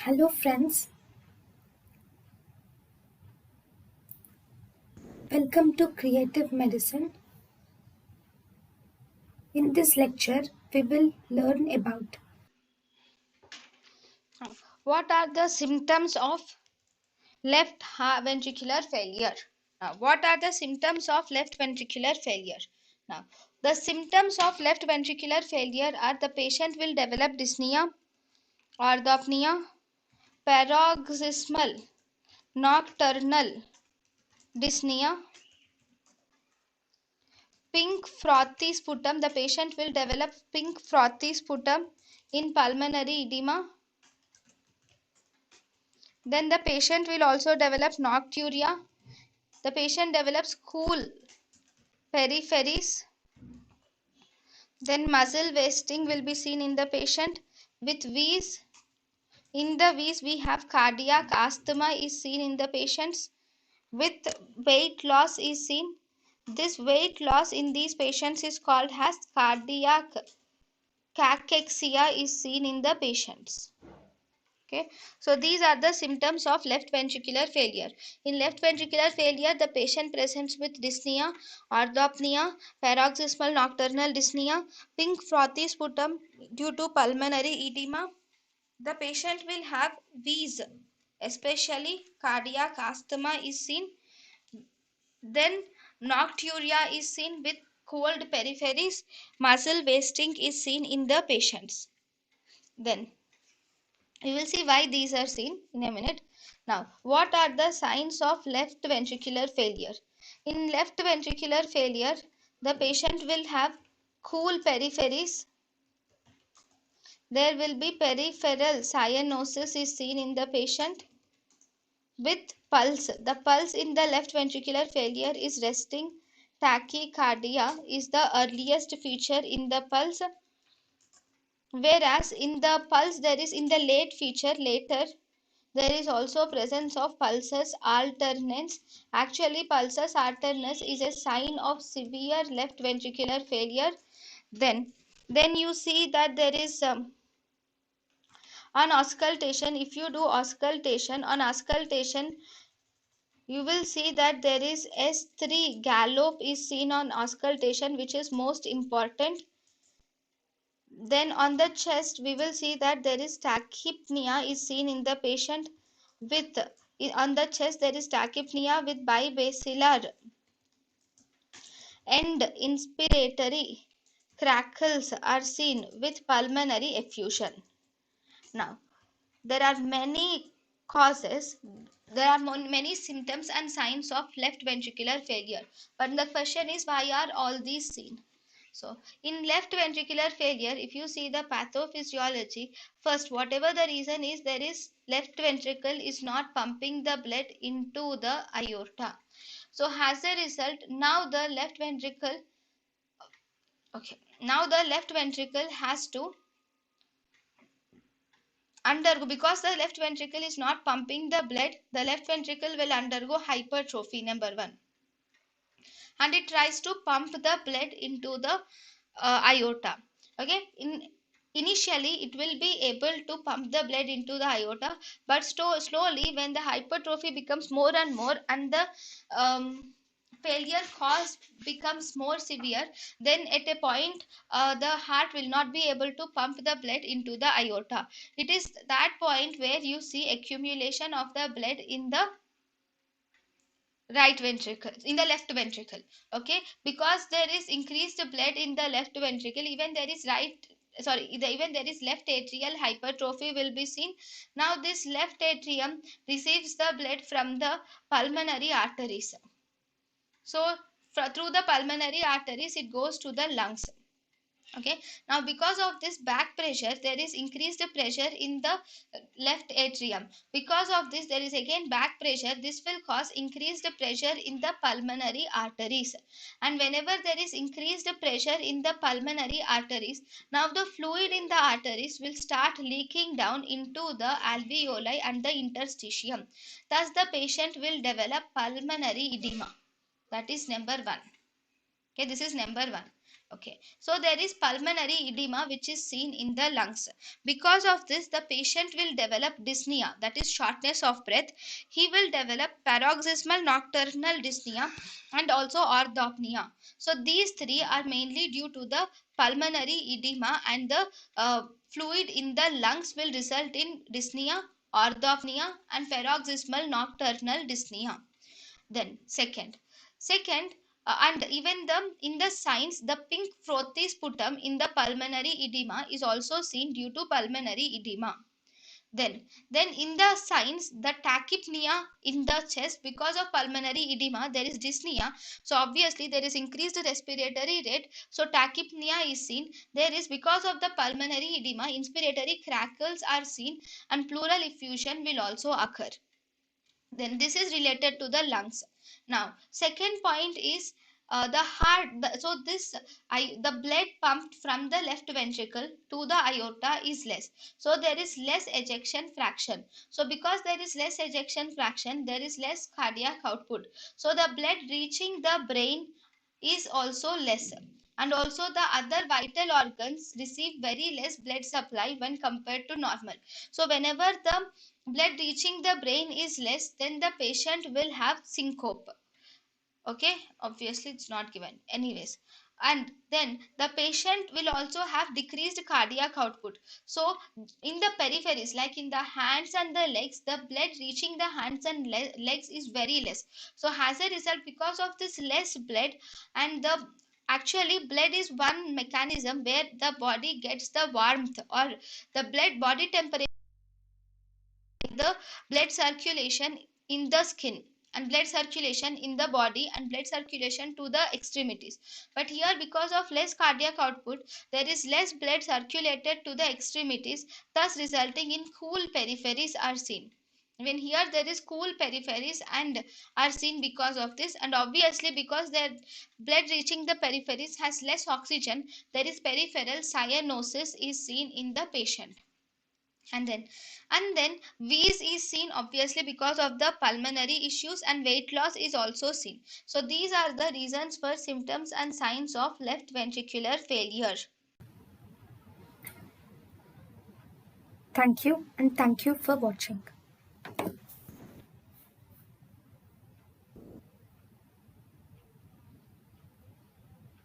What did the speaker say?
Hello friends, welcome to Creative Medicine. In this lecture, we will learn about What are the symptoms of left ventricular failure? Now, what are the symptoms of left ventricular failure? Now, the symptoms of left ventricular failure are the patient will develop dyspnea, orthopnea, paroxysmal nocturnal dyspnea, pink frothy sputum. The patient will develop pink frothy sputum in pulmonary edema. Then the patient will also develop nocturia. The patient develops cool peripheries. Then muscle wasting will be seen in the patient with wheeze. In the wheeze we have cardiac asthma is seen in the patients with weight loss is seen. This weight loss in these patients is called as cardiac cachexia is seen in the patients. Okay, so these are the symptoms of left ventricular failure. In left ventricular failure, the patient presents with dyspnea, orthopnea, paroxysmal nocturnal dyspnea, pink frothy sputum due to pulmonary edema. The patient will have wheeze, especially cardiac asthma is seen. Then nocturia is seen with cold peripheries. Muscle wasting is seen in the patients. Then we will see why these are seen in a minute. Now, what are the signs of left ventricular failure? In left ventricular failure, the patient will have cool peripheries. There will be peripheral cyanosis is seen in the patient with pulse. The pulse in the left ventricular failure is resting. Tachycardia is the earliest feature in the pulse, whereas in the pulse there is in the late feature later there is also presence of pulsus alternans. Actually, pulsus alternans is a sign of severe left ventricular failure. Then you see that there is on auscultation. If you do auscultation, on auscultation you will see that there is S3 gallop is seen on auscultation, which is most important. Then on the chest we will see that there is tachypnea is seen in the patient with on the chest there is tachypnea with bibasilar and inspiratory crackles are seen with pulmonary effusion. Now, there are many causes, there are many symptoms and signs of left ventricular failure. But the question is, why are all these seen? So, in left ventricular failure, if you see the pathophysiology, first, whatever the reason is, there is left ventricle is not pumping the blood into the aorta. So, as a result, now the left ventricle, now the left ventricle has to undergo, because the left ventricle is not pumping the blood, the left ventricle will undergo hypertrophy, number one, and it tries to pump the blood into the aorta. Okay, initially it will be able to pump the blood into the aorta, but slowly when the hypertrophy becomes more and more and the failure cause becomes more severe, then at a point the heart will not be able to pump the blood into the aorta. It is that point where you see accumulation of the blood in the right ventricle, in the left ventricle. Okay, because there is increased blood in the left ventricle, even there is even there is left atrial hypertrophy will be seen. Now this left atrium receives the blood from the pulmonary arteries. So through the pulmonary arteries it goes to the lungs. Okay, now because of this back pressure there is increased pressure in the left atrium. Because of this there is again back pressure. This will cause increased pressure in the pulmonary arteries, and whenever there is increased pressure in the pulmonary arteries, now the fluid in the arteries will start leaking down into the alveoli and the interstitium. Thus the patient will develop pulmonary edema. That is number one. Okay, this is number one. Okay, so there is pulmonary edema which is seen in the lungs. Because of this, the patient will develop dyspnea, that is shortness of breath. He will develop paroxysmal nocturnal dyspnea and also orthopnea. So these three are mainly due to the pulmonary edema, and the fluid in the lungs will result in dyspnea, orthopnea, and paroxysmal nocturnal dyspnea. Then second and even the in the signs, the pink frothy sputum in the pulmonary edema is also seen due to pulmonary edema. Then in the signs, the tachypnea in the chest, because of pulmonary edema there is dyspnea, so obviously there is increased respiratory rate, so tachypnea is seen. There is, because of the pulmonary edema, inspiratory crackles are seen, and pleural effusion will also occur. Then this is related to the lungs. Now second point is the heart. So this the blood pumped from the left ventricle to the aorta is less, so there is less ejection fraction. So because there is less ejection fraction, there is less cardiac output, so the blood reaching the brain is also less, and also the other vital organs receive very less blood supply when compared to normal. So whenever the blood reaching the brain is less, then the patient will have syncope. Okay, obviously it's not given anyways. And then the patient will also have decreased cardiac output. So in the peripheries, like in the hands and the legs, the blood reaching the hands and legs is very less. So as a result, because of this less blood, and the actually blood is one mechanism where the body gets the warmth, or the blood body temperature, the blood circulation in the skin, and blood circulation in the body, and blood circulation to the extremities. But here, because of less cardiac output, there is less blood circulated to the extremities, thus resulting in cool peripheries are seen. When here there is cool peripheries and are seen because of this, and obviously because their blood reaching the peripheries has less oxygen, there is peripheral cyanosis is seen in the patient. And then and then wheeze is seen, obviously because of the pulmonary issues, and weight loss is also seen. So these are the reasons for symptoms and signs of left ventricular failure. Thank you and thank you for watching.